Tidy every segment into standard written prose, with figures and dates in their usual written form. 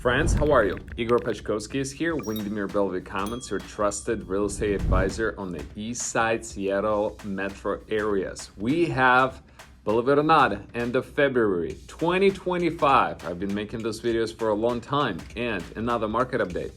Friends, how are you? Igor Pachkovsky is here, Windermere Bellevue Commons, your trusted real estate advisor on the Eastside Seattle metro areas. We have, believe it or not, end of February 2025. I've been making those videos for a long time, and another market update.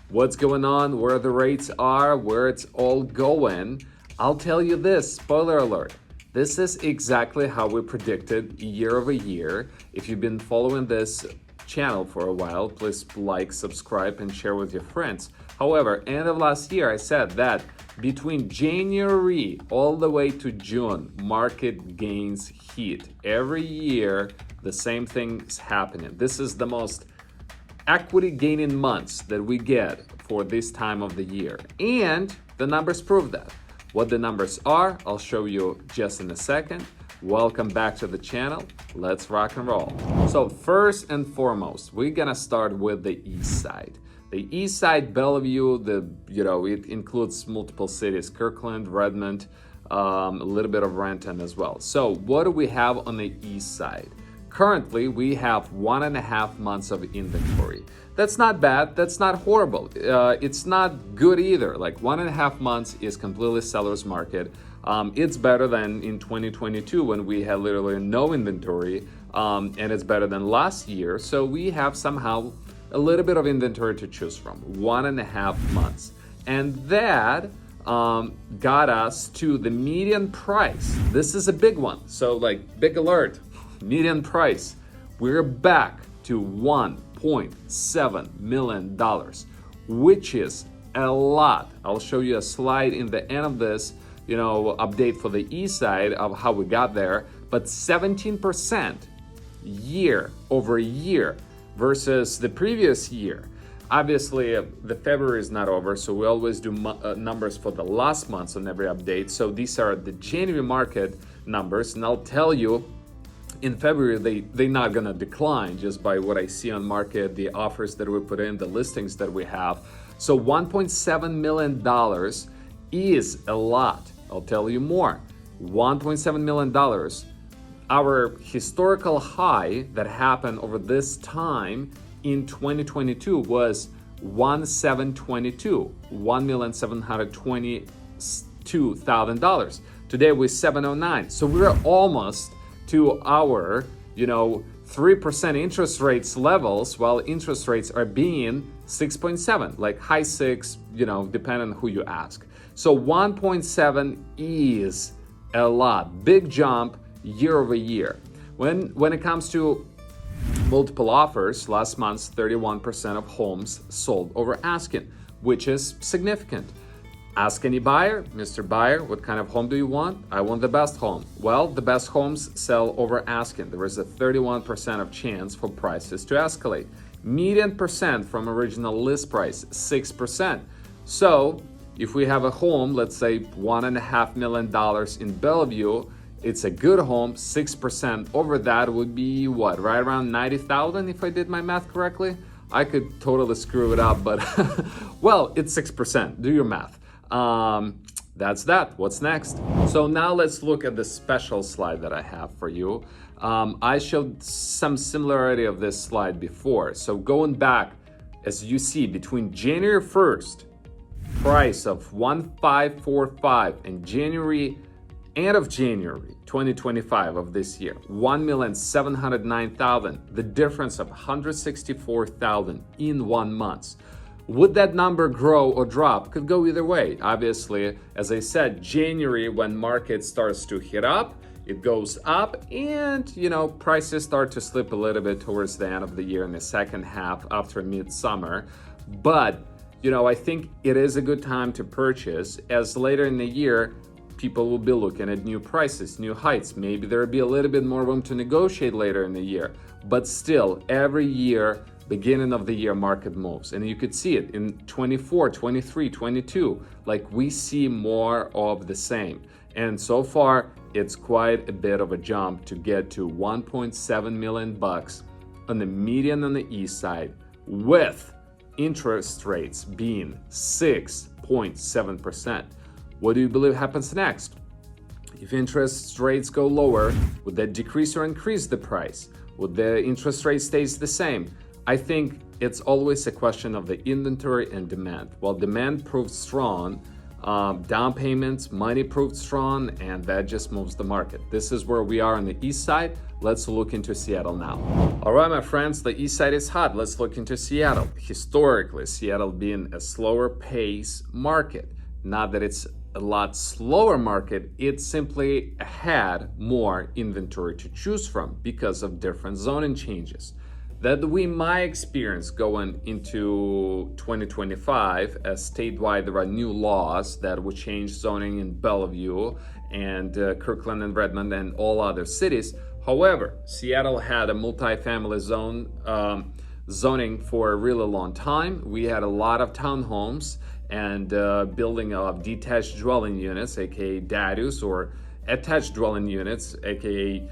What's going on, where the rates are, where it's all going. I'll tell you this, spoiler alert. This is exactly how we predicted year over year. If you've been following this channel for a while, please like, subscribe, and share with your friends. However, end of last year, I said that between January all the way to June, market gains heat. Every year, the same thing's happening. This is the most equity gaining months that we get for this time of the year. And the numbers prove that. What the numbers are, I'll show you just in a second. Welcome back to the channel. Let's rock and roll. So first and foremost, we're gonna start with the east side. The east side, Bellevue, it includes multiple cities, Kirkland, Redmond, a little bit of Renton as well. So what do we have on the east side? Currently, we have 1.5 months of inventory. That's not bad, that's not horrible. It's not good either. Like 1.5 months is completely seller's market. It's better than in 2022 when we had literally no inventory, and it's better than last year. So we have somehow a little bit of inventory to choose from, 1.5 months. And that got us to the median price. This is a big one. So like big alert, median price. We're back to $1.7 million, which is a lot. I'll show you a slide in the end of this update for the east side of how we got there, but 17% year over year versus the previous year. Obviously, the February is not over, so we always do numbers for the last months on every update. So these are the January market numbers, and I'll tell you, in February, they're not gonna decline just by what I see on market, the offers that we put in, the listings that we have. So $1.7 million is a lot. I'll tell you more. $1.7 million. Our historical high that happened over this time in 2022 was $1,722,000. Today we're $709. So we're almost to our 3% interest rates levels, while interest rates are being 6.7, like high 6, depending on who you ask. So 1.7 is a lot, big jump year over year. When it comes to multiple offers, last month 31% of homes sold over asking, which is significant. Ask any buyer, Mr. Buyer, what kind of home do you want? I want the best home. Well, the best homes sell over asking. There is a 31% of chance for prices to escalate. Median percent from original list price, 6%. So if we have a home, let's say $1.5 million in Bellevue, it's a good home, 6% over that would be what, right around 90,000 if I did my math correctly? I could totally screw it up, but well, it's 6%, do your math. That's that. What's next? So now let's look at the special slide that I have for you. I showed some similarity of this slide before. So going back, as you see, between January 1st, price of 1,545 and end of January 2025 of this year, 1,709,000, the difference of 164,000 in 1 month. Would that number grow or drop? Could go either way. Obviously, as I said, January, when market starts to hit up, it goes up, and prices start to slip a little bit towards the end of the year in the second half after midsummer. But I think it is a good time to purchase, as later in the year people will be looking at new prices, new heights. Maybe there'll be a little bit more room to negotiate later in the year, but still every year, beginning of the year, market moves, and you could see it in 24, 23, 22. Like we see more of the same, and so far it's quite a bit of a jump to get to 1.7 million bucks on the median on the east side, with interest rates being 6.7%. What do you believe happens next? If interest rates go lower, would that decrease or increase the price? Would the interest rate stays the same? I think it's always a question of the inventory and demand. Well, demand proved strong, down payments, money proved strong, and that just moves the market. This is where we are on the east side. Let's look into Seattle now. All right, my friends, the east side is hot. Let's look into Seattle. Historically, Seattle being a slower pace market. Not that it's a lot slower market, it simply had more inventory to choose from because of different zoning changes that we might experience going into 2025, as statewide there are new laws that would change zoning in Bellevue and Kirkland and Redmond and all other cities. However, Seattle had a multifamily zoning for a really long time. We had a lot of townhomes and building of detached dwelling units, aka DADUs, or attached dwelling units, aka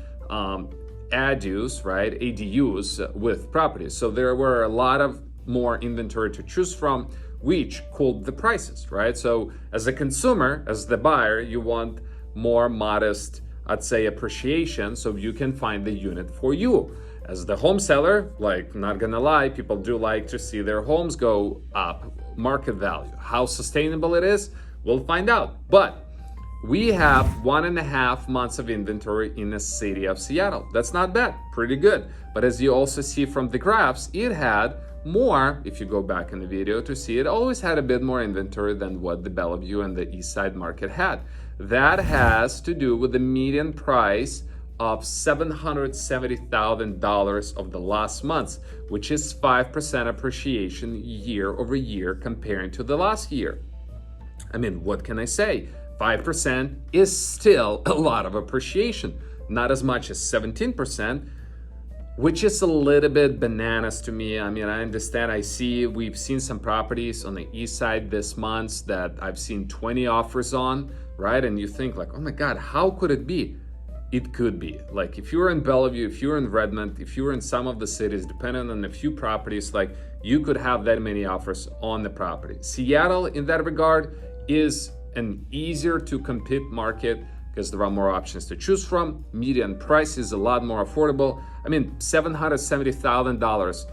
ADUs, right? ADUs with properties. So there were a lot of more inventory to choose from, which cooled the prices, right? So as a consumer, as the buyer, you want more modest, I'd say, appreciation so you can find the unit for you. As the home seller, like, not gonna lie, people do like to see their homes go up market value. How sustainable it is, we'll find out. But we have 1.5 months of inventory in the city of Seattle. That's not bad, pretty good. But as you also see from the graphs, it had more, if you go back in the video to see, it always had a bit more inventory than what the Bellevue and the Eastside market had. That has to do with the median price of $770,000 of the last months, which is 5% appreciation year over year comparing to the last year. I mean, what can I say? 5% is still a lot of appreciation, not as much as 17%, which is a little bit bananas to me. I mean, I understand, we've seen some properties on the east side this month that I've seen 20 offers on, right? And you think like, oh my God, how could it be? It could be. Like, if you're in Bellevue, if you're in Redmond, if you're in some of the cities, depending on a few properties, like, you could have that many offers on the property. Seattle, in that regard, is an easier to compete market because there are more options to choose from. Median price is a lot more affordable. I mean, $770,000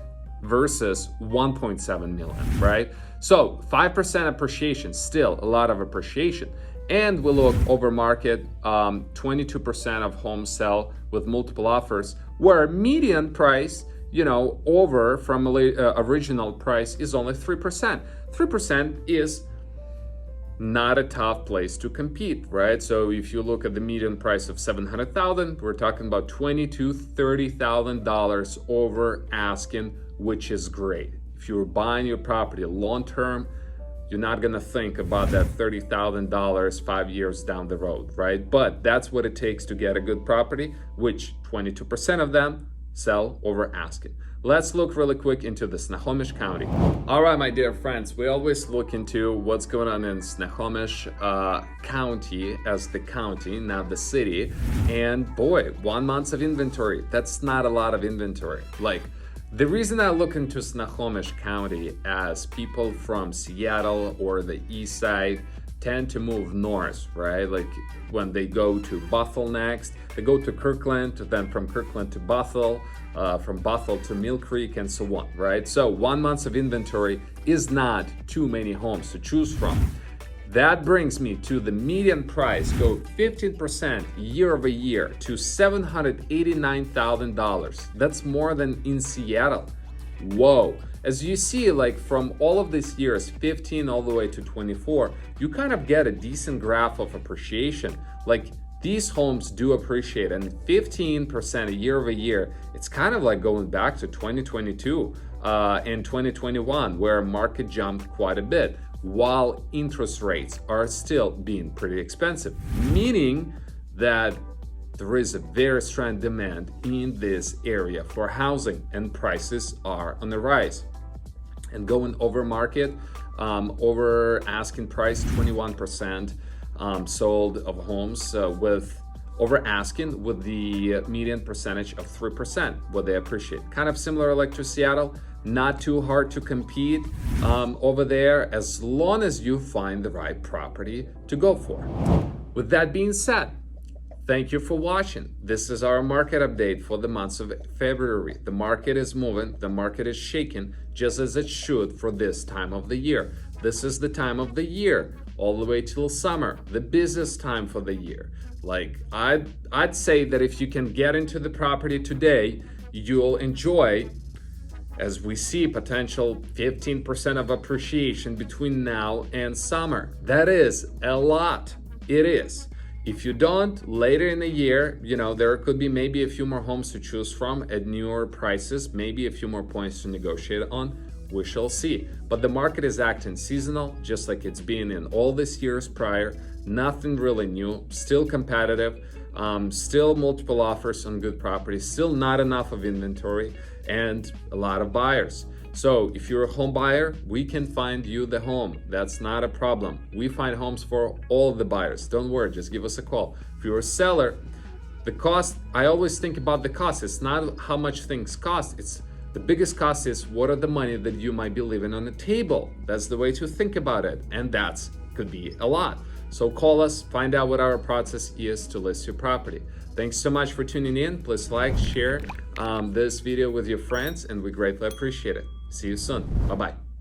versus 1.7 million, right? So 5% appreciation, still a lot of appreciation. And we look over market, 22% of homes sell with multiple offers, where median price, over from original price is only 3%. 3% is not a tough place to compete, right? So if you look at the median price of $700,000, we're talking about $20,000 to $30,000 over asking, which is great. If you're buying your property long-term, you're not gonna think about that $30,000 5 years down the road, right? But that's what it takes to get a good property, which 22% of them sell over asking. Let's look really quick into the Snohomish County. All right, my dear friends, we always look into what's going on in Snohomish County as the county, not the city. And boy, 1 month of inventory, that's not a lot of inventory. Like, the reason I look into Snohomish County as people from Seattle or the east side tend to move north, right? Like when they go to Bothell next, they go to Kirkland, then from Kirkland to Bothell, from Bothell to Mill Creek, and so on, right? So 1 month of inventory is not too many homes to choose from. That brings me to the median price, go 15% year over year to $789,000. That's more than in Seattle. Whoa. As you see, like from all of these years, 15 all the way to 24, you kind of get a decent graph of appreciation. Like, these homes do appreciate, and 15% a year over year, it's kind of like going back to 2022 and 2021, where market jumped quite a bit, while interest rates are still being pretty expensive, meaning that there is a very strong demand in this area for housing, and prices are on the rise. And going over market, over asking price, 21% sold of homes with over asking, with the median percentage of 3%, what they appreciate. Kind of similar like to Seattle, not too hard to compete over there as long as you find the right property to go for. With that being said, Thank you for watching. This is our market update for the month of February. The market is moving, the market is shaking, just as it should for this time of the year. This is the time of the year, all the way till summer, the busiest time for the year. Like, I'd say that if you can get into the property today, you'll enjoy, as we see, potential 15% of appreciation between now and summer. That is a lot. It is. If you don't, later in the year, there could be maybe a few more homes to choose from at newer prices, maybe a few more points to negotiate on. We shall see. But the market is acting seasonal, just like it's been in all these years prior. Nothing really new, still competitive, still multiple offers on good properties, still not enough of inventory, and a lot of buyers. So if you're a home buyer, we can find you the home. That's not a problem. We find homes for all the buyers. Don't worry, just give us a call. If you're a seller, the cost, I always think about the cost. It's not how much things cost. It's the biggest cost is what are the money that you might be leaving on the table. That's the way to think about it. And that's could be a lot. So call us, find out what our process is to list your property. Thanks so much for tuning in. Please like, share this video with your friends, and we greatly appreciate it. See you soon. Bye-bye.